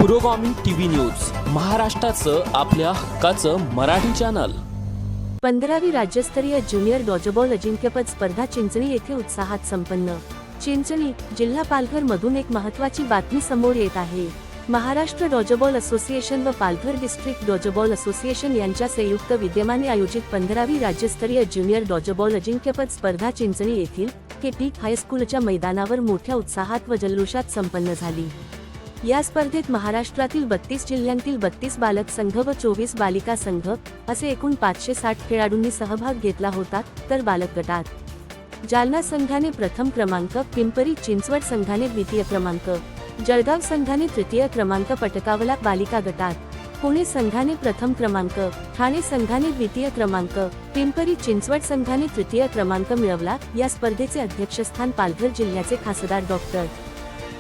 पुरोगामी TV news, महाराष्ट्राचं आपल्या हक्काचं मराठी चॅनल। 15वी राज्यस्तरीय ज्युनियर डॉजबॉल अजिंक्यपद स्पर्धा चिंचणी येथे उत्साहात संपन्न। चिंचणी जिल्हा पालघर मधून एक महत्त्वाची बातमी समोर येत आहे। महाराष्ट्र डॉजबॉल असोसिएशन व पालघर डिस्ट्रिक्ट डॉजबॉल असोसिएशन यांच्या संयुक्त विद्यमाने आयोजित 15वी राज्यस्तरीय ज्युनियर डॉजबॉल अजिंक्यपद स्पर्धा चिंचणी येथील केपी हायस्कूलच्या मैदानावर मोठ्या उत्साहात व जल्लोषात संपन्न झाली। या स्पर्धेत महाराष्ट्रातील 32 जिल्ह्यांतील 32 बालक संघ व 24 बालिका संघ असे एकूण 560 खेळाडूंनी सहभाग घेतला होता। तर बालक गटात जालना संघाने प्रथम क्रमांक, पिंपरी चिंचवड संघाने द्वितीय क्रमांक, जळगाव संघाने तृतीय क्रमांक पटकावला। बालिका गटात पुणे संघाने प्रथम क्रमांक, ठाणे संघाने द्वितीय क्रमांक, पिंपरी चिंचवड संघाने तृतीय क्रमांक मिळवला। या स्पर्धेचे अध्यक्षस्थान पालघर जिल्ह्याचे खासदार डॉक्टर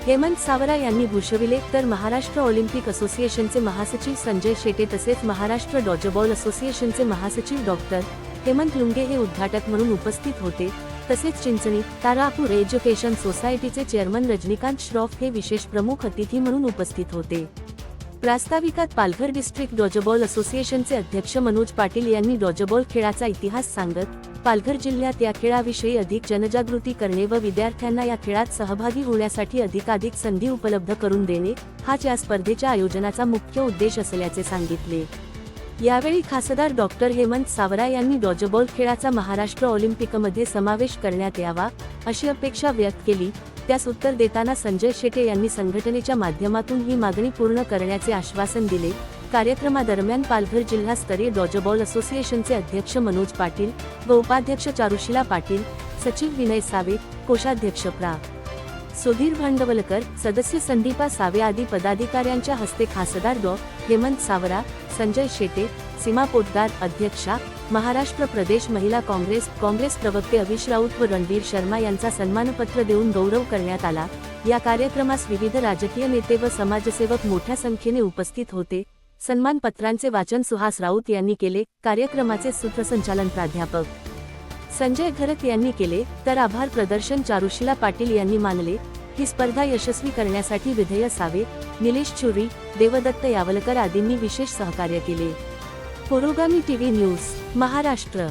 हेमंत सावरा यांनी भूषविले, तर महाराष्ट्र ऑलिम्पिक असोसिएशनचे महासचिव संजय शेटे तसेच महाराष्ट्र डॉजबॉल असोसिएशनचे महासचिव डॉक्टर हेमंत लुंगे हे उद्घाटक म्हणून उपस्थित होते। तसेच चिंचणी तारापूर एज्युकेशन सोसायटीचे चेअरमन रजनीकांत श्रॉफ हे विशेष प्रमुख अतिथी म्हणून उपस्थित होते। प्रास्ताविकात पालघर डिस्ट्रिक्ट डॉजबॉल असोसिएशनचे अध्यक्ष मनोज पाटील यांनी डॉजबॉल खेळाचा इतिहास सांगत पालघर जिल्ह्यात या खेळाविषयी अधिक जनजागृती करणे व विद्यार्थ्यांना या खेळात सहभागी होण्यासाठी अधिकाधिक संधी उपलब्ध करून देणे हाच या स्पर्धेच्या आयोजनाचा मुख्य उद्देश असल्याचे सांगितले। यावेळी खासदार डॉक्टर हेमंत सावरा यांनी डॉजबॉल खेळाचा महाराष्ट्र ऑलिम्पिकमध्ये समावेश करण्यात यावा अशी अपेक्षा व्यक्त केली। त्यास उत्तर देताना संजय शेटे यांनी संघटनेच्या माध्यमातून ही मागणी पूर्ण करण्याचे आश्वासन दिले। कार्यक्रमादरम्यान पालघर जिल्हा स्तरीय डॉजबॉल असोसिएशनचे अध्यक्ष मनोज पाटील व उपाध्यक्ष चारुशिला पाटील, सचिव विनय सावे, कोषाध्यक्ष प्रा. सुधीर भांडवलकर, सदस्य संदीपा सावे आदी पदाधिकाऱ्यांच्या हस्ते खासदार डॉ. हेमंत सावरा, संजय शेटे, सीमा पोतदार, अध्यक्षा, महाराष्ट्र प्रदेश महिला काँग्रेस प्रवक्ते अविश राऊत व रणवीर शर्मा यांचा सन्मानपत्र देऊन गौरव करण्यात आला। या कार्यक्रमास विविध राजकीय नेते व समाजसेवक मोठ्या संख्येने उपस्थित होते। सन्मानपत्रांचे वाचन सुहास राऊत यांनी केले। कार्यक्रमाचे सूत्रसंचालन प्राध्यापक संजय घरत यांनी केले, तर आभार प्रदर्शन चारुशिला पाटील यांनी मानले। ही स्पर्धा यशस्वी करण्यासाठी विधेय सावे, निलेश चुरी, देवदत्त यावलकर आदींनी विशेष सहकार्य केले। पुरोगामी टीव्ही न्यूज, महाराष्ट्र।